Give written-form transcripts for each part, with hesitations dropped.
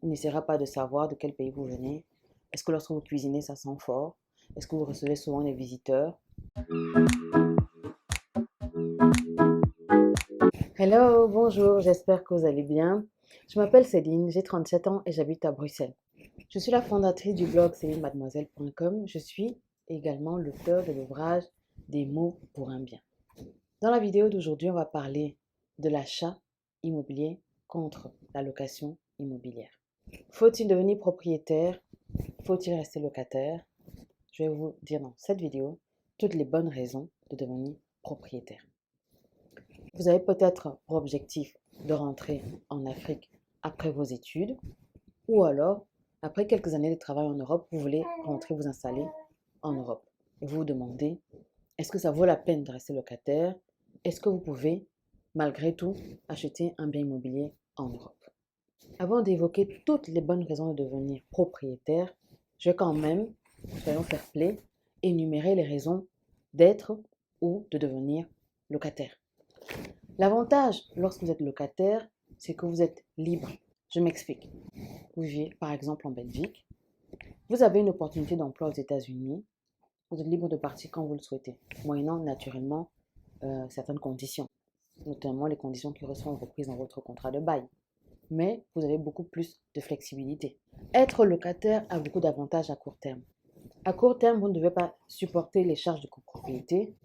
Il n'essaiera pas de savoir de quel pays vous venez. Est-ce que lorsque vous cuisinez, ça sent fort? Est-ce que vous recevez souvent des visiteurs? Hello, bonjour, j'espère que vous allez bien. Je m'appelle Céline, j'ai 37 ans et j'habite à Bruxelles. Je suis la fondatrice du blog célinemademoiselle.com. Je suis également l'auteur de l'ouvrage Des mots pour un bien. Dans la vidéo d'aujourd'hui, on va parler de l'achat immobilier contre la location immobilière. Faut-il devenir propriétaire? Faut-il rester locataire? Je vais vous dire dans cette vidéo toutes les bonnes raisons de devenir propriétaire. Vous avez peut-être pour objectif de rentrer en Afrique après vos études, ou alors, après quelques années de travail en Europe, vous voulez rentrer vous installer en Europe. Et vous vous demandez, est-ce que ça vaut la peine de rester locataire? Est-ce que vous pouvez, malgré tout, acheter un bien immobilier en Europe? Avant d'évoquer toutes les bonnes raisons de devenir propriétaire, je vais quand même, soyons fair play, énumérer les raisons d'être ou de devenir locataire. L'avantage lorsque vous êtes locataire, c'est que vous êtes libre. Je m'explique. Vous vivez par exemple en Belgique, vous avez une opportunité d'emploi aux États-Unis, vous êtes libre de partir quand vous le souhaitez, moyennant naturellement certaines conditions, notamment les conditions qui seront reprises dans votre contrat de bail. Mais vous avez beaucoup plus de flexibilité. Être locataire a beaucoup d'avantages à court terme. À court terme, vous ne devez pas supporter les charges de copropriété.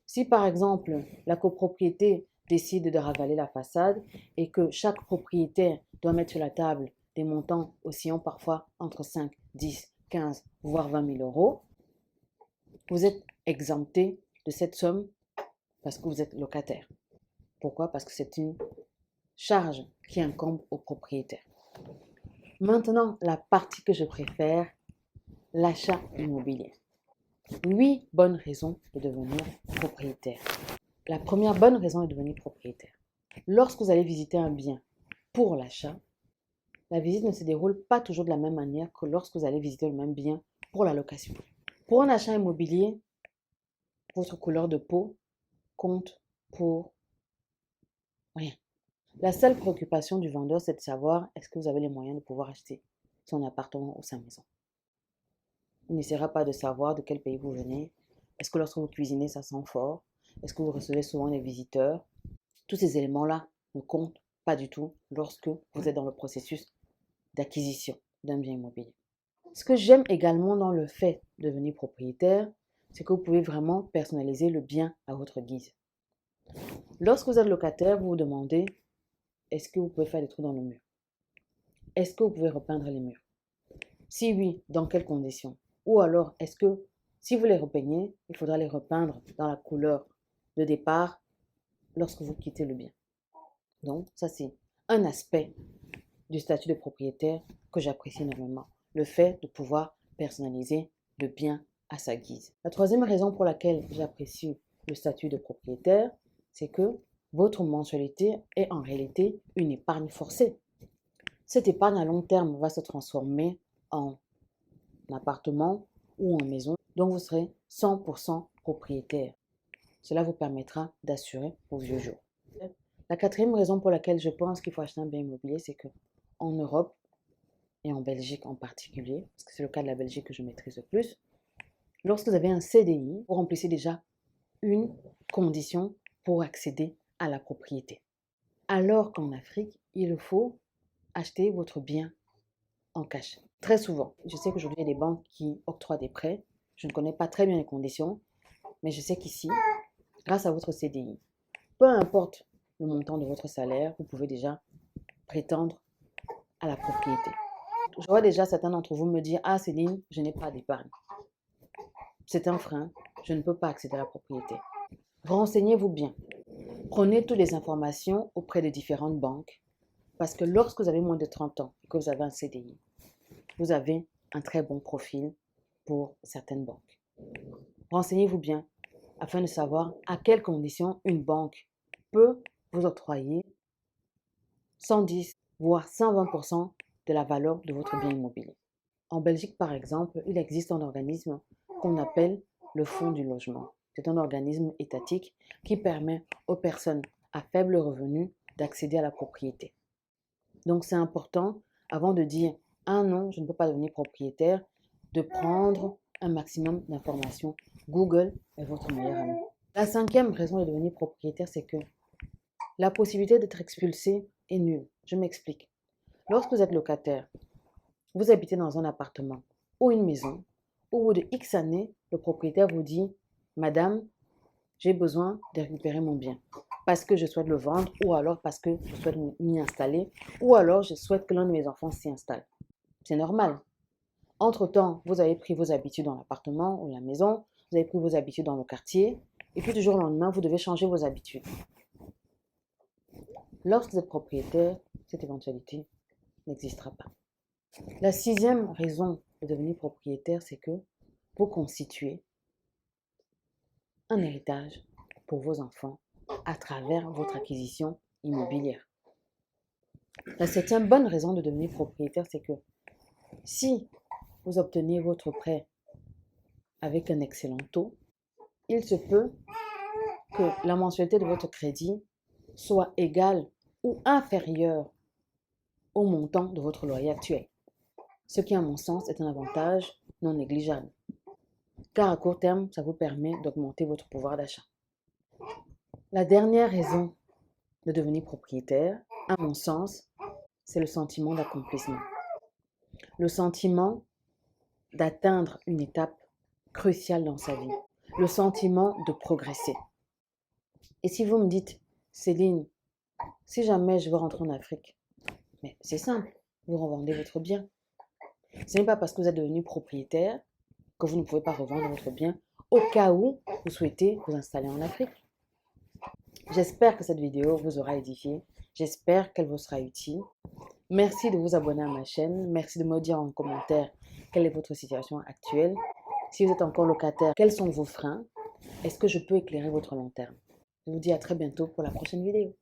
Si par exemple la copropriété décide de ravaler la façade et que chaque propriétaire doit mettre sur la table des montants oscillant parfois entre 5, 10, 15, voire 20 000 euros, vous êtes exempté de cette somme parce que vous êtes locataire. Pourquoi? Parce que c'est une charge qui incombe au propriétaire. Maintenant, la partie que je préfère, l'achat immobilier. 8 bonnes raisons de devenir propriétaire. La première bonne raison est de devenir propriétaire. Lorsque vous allez visiter un bien pour l'achat, la visite ne se déroule pas toujours de la même manière que lorsque vous allez visiter le même bien pour la location. Pour un achat immobilier, votre couleur de peau compte pour rien. La seule préoccupation du vendeur, c'est de savoir est-ce que vous avez les moyens de pouvoir acheter son appartement ou sa maison. Il n'essaiera pas de savoir de quel pays vous venez. Est-ce que lorsque vous cuisinez, ça sent fort? Est-ce que vous recevez souvent des visiteurs? Tous ces éléments-là ne comptent pas du tout lorsque vous êtes dans le processus d'acquisition d'un bien immobilier. Ce que j'aime également dans le fait de devenir propriétaire, c'est que vous pouvez vraiment personnaliser le bien à votre guise. Lorsque vous êtes locataire, vous vous demandez, est-ce que vous pouvez faire des trous dans le mur? Est-ce que vous pouvez repeindre les murs? Si oui, dans quelles conditions? Ou alors, est-ce que si vous les repeignez, il faudra les repeindre dans la couleur de départ lorsque vous quittez le bien? Donc, ça c'est un aspect du statut de propriétaire que j'apprécie énormément. Le fait de pouvoir personnaliser le bien à sa guise. La troisième raison pour laquelle j'apprécie le statut de propriétaire, c'est que votre mensualité est en réalité une épargne forcée. Cette épargne à long terme va se transformer en appartement ou en maison dont vous serez 100% propriétaire. Cela vous permettra d'assurer vos vieux jours. La quatrième raison pour laquelle je pense qu'il faut acheter un bien immobilier, c'est qu'en Europe, et en Belgique en particulier, parce que c'est le cas de la Belgique que je maîtrise le plus, lorsque vous avez un CDI, vous remplissez déjà une condition pour accéder à la propriété. Alors qu'en Afrique, il faut acheter votre bien en cash. Très souvent, je sais qu'aujourd'hui, il y a des banques qui octroient des prêts. Je ne connais pas très bien les conditions, mais je sais qu'ici, grâce à votre CDI, peu importe le montant de votre salaire, vous pouvez déjà prétendre à la propriété. Je vois déjà certains d'entre vous me dire, ah Céline, je n'ai pas d'épargne. C'est un frein, je ne peux pas accéder à la propriété. Renseignez-vous bien. Prenez toutes les informations auprès de différentes banques, parce que lorsque vous avez moins de 30 ans et que vous avez un CDI, vous avez un très bon profil pour certaines banques. Renseignez-vous bien afin de savoir à quelles conditions une banque peut vous octroyer 110 voire 120% de la valeur de votre bien immobilier. En Belgique, par exemple, il existe un organisme qu'on appelle le Fonds du logement. C'est un organisme étatique qui permet aux personnes à faible revenu d'accéder à la propriété. Donc c'est important avant de dire « Ah non, je ne peux pas devenir propriétaire », de prendre un maximum d'informations. Google est votre meilleur ami. La cinquième raison de devenir propriétaire, c'est que la possibilité d'être expulsé est nulle. Je m'explique. Lorsque vous êtes locataire, vous habitez dans un appartement ou une maison, au bout de X années, le propriétaire vous dit « Madame, j'ai besoin de récupérer mon bien parce que je souhaite le vendre ou alors parce que je souhaite m'y installer ou alors je souhaite que l'un de mes enfants s'y installe. » C'est normal. Entre-temps, vous avez pris vos habitudes dans l'appartement ou la maison, vous avez pris vos habitudes dans le quartier et puis du jour au lendemain, vous devez changer vos habitudes. Lorsque vous êtes propriétaire, cette éventualité n'existera pas. La sixième raison de devenir propriétaire, c'est que vous constituez un héritage pour vos enfants à travers votre acquisition immobilière. La septième bonne raison de devenir propriétaire, c'est que si vous obtenez votre prêt avec un excellent taux, il se peut que la mensualité de votre crédit soit égale ou inférieure au montant de votre loyer actuel. Ce qui, à mon sens, est un avantage non négligeable. Car à court terme, ça vous permet d'augmenter votre pouvoir d'achat. La dernière raison de devenir propriétaire, à mon sens, c'est le sentiment d'accomplissement. Le sentiment d'atteindre une étape cruciale dans sa vie. Le sentiment de progresser. Et si vous me dites, Céline, si jamais je veux rentrer en Afrique, mais c'est simple, vous revendez votre bien. Ce n'est pas parce que vous êtes devenu propriétaire que vous ne pouvez pas revendre votre bien au cas où vous souhaitez vous installer en Afrique. J'espère que cette vidéo vous aura édifié. J'espère qu'elle vous sera utile. Merci de vous abonner à ma chaîne. Merci de me dire en commentaire quelle est votre situation actuelle. Si vous êtes encore locataire, quels sont vos freins? Est-ce que je peux éclairer votre long terme? Je vous dis à très bientôt pour la prochaine vidéo.